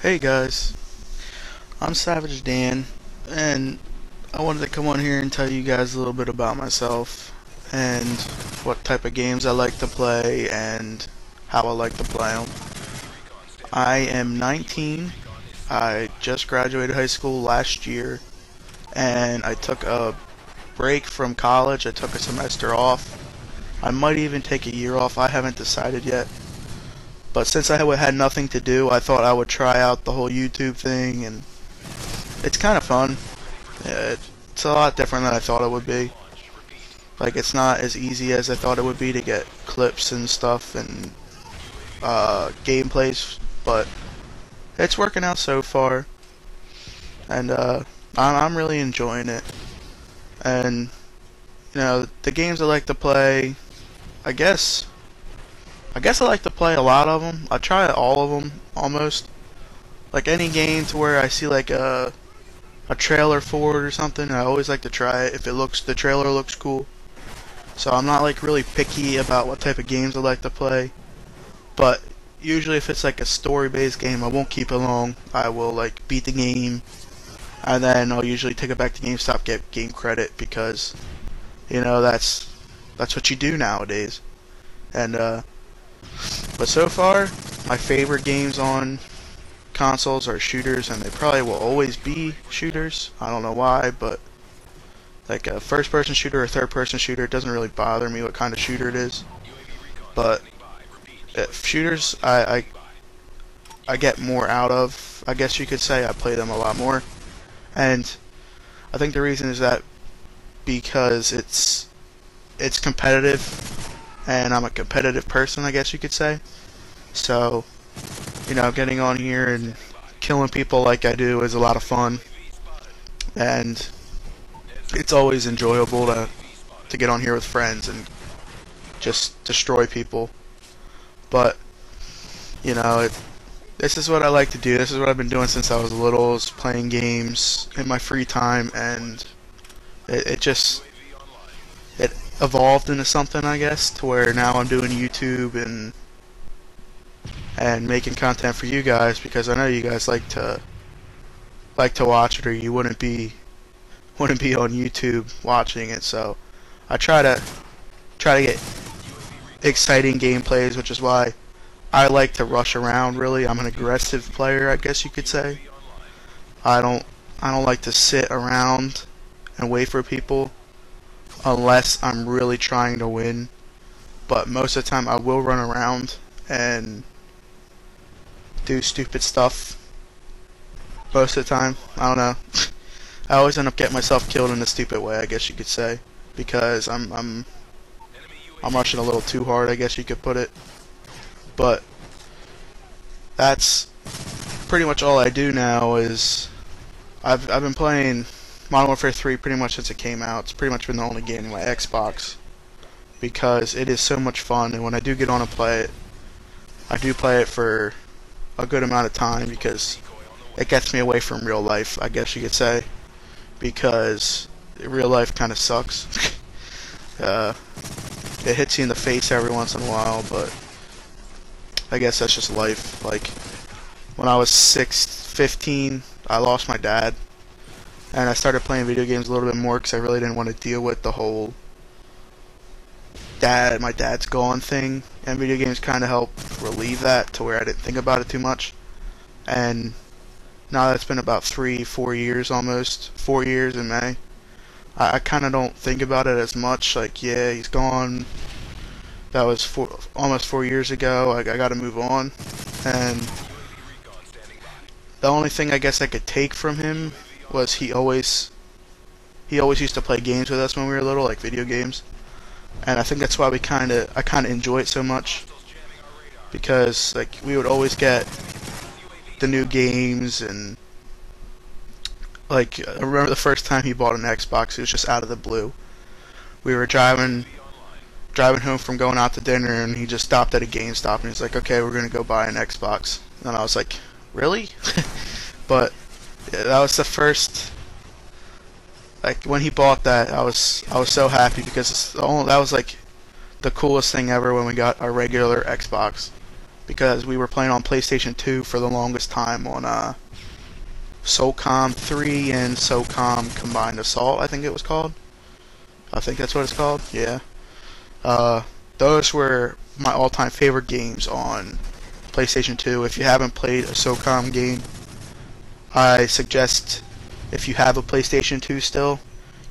Hey guys, I'm SavageD4N, and I wanted to come on here and tell you guys a little bit about myself and what type of games I like to play and how I like to play them. I am 19. I just graduated high school last year, and I took a break from college. I took a semester off. I might even take a year off. I haven't decided yet. But since I had nothing to do, I thought I would try out the whole YouTube thing, and it's kind of fun. It's a lot different than I thought it would be. Like, it's not as easy as I thought it would be to get clips and stuff and gameplays, but it's working out so far, and I'm really enjoying it. And the games I like to play, I guess, I guess I like to play a lot of them. I try all of them almost. Like any game to where I see like a trailer for it or something, I always like to try it if the trailer looks cool. So I'm not like really picky about what type of games I like to play, but usually if it's like a story-based game, I won't keep it long. I will like beat the game, and then I'll usually take it back to GameStop, get game credit, because that's what you do nowadays. And but so far, my favorite games on consoles are shooters, and they probably will always be shooters. I don't know why, but like a first-person shooter or third-person shooter, it doesn't really bother me what kind of shooter it is. But shooters, I get more out of. I guess you could say I play them a lot more, and I think the reason is that because it's competitive, and I'm a competitive person, I guess you could say. So getting on here and killing people like I do is a lot of fun, and it's always enjoyable to get on here with friends and just destroy people. But this is what I like to do. This is what I've been doing since I was little, is playing games in my free time, and it evolved into something, I guess, to where now I'm doing YouTube and making content for you guys, because I know you guys like to watch it, or you wouldn't be on YouTube watching it. So I try to get exciting gameplays, which is why I like to rush around. Really, I'm an aggressive player, I guess you could say. I don't I don't like to sit around and wait for people unless I'm really trying to win. But most of the time I will run around and do stupid stuff. Most of the time, I don't know. I always end up getting myself killed in a stupid way, I guess you could say, because I'm rushing a little too hard, I guess you could put it. But that's pretty much all I do now. Is I've been playing Modern Warfare 3 pretty much since it came out. It's pretty much been the only game on my Xbox, because it is so much fun, and when I do get on and play it, I do play it for a good amount of time, because it gets me away from real life, I guess you could say, because real life kind of sucks. uh, it hits you in the face every once in a while, but I guess that's just life. Like, when I was 15, I lost my dad, and I started playing video games a little bit more because I really didn't want to deal with the whole my dad's gone thing, and video games kind of help relieve that to where I didn't think about it too much. And now that's been about 3-4 years, almost 4 years in May. I kind of don't think about it as much. Like, yeah, he's gone. That was almost 4 years ago. I got to move on. And the only thing I guess I could take from him was he always used to play games with us when we were little, like video games. And I think that's why I kind of enjoy it so much, because like we would always get the new games. And like, I remember the first time he bought an Xbox, it was just out of the blue. We were driving home from going out to dinner, and he just stopped at a GameStop, and he's like, "Okay, we're gonna go buy an Xbox." And I was like, "Really?" But yeah, that was the first. Like, when he bought that, I was so happy, because that was like the coolest thing ever when we got our regular Xbox. because we were playing on PlayStation 2 for the longest time on SOCOM 3 and SOCOM Combined Assault, I think it was called. I think that's what it's called, yeah. Those were my all-time favorite games on PlayStation 2. If you haven't played a SOCOM game, I suggest, if you have a PlayStation 2 still,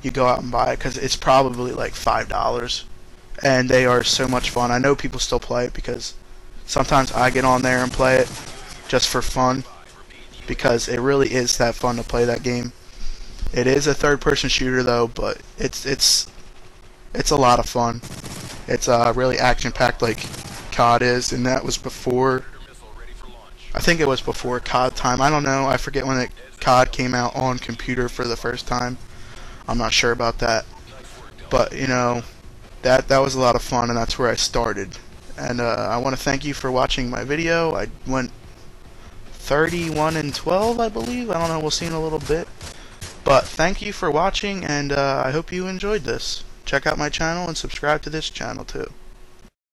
you go out and buy it, because it's probably like $5. And they are so much fun. I know people still play it because sometimes I get on there and play it just for fun, because it really is that fun to play that game. It is a third-person shooter though, but it's a lot of fun. It's really action-packed like COD is, and that was before. I think it was before COD time. I don't know. I forget when COD came out on computer for the first time. I'm not sure about that, but you know, that was a lot of fun, and that's where I started. And I want to thank you for watching my video. I went 31-12, I believe. I don't know. We'll see in a little bit. But thank you for watching, and I hope you enjoyed this. Check out my channel and subscribe to this channel too.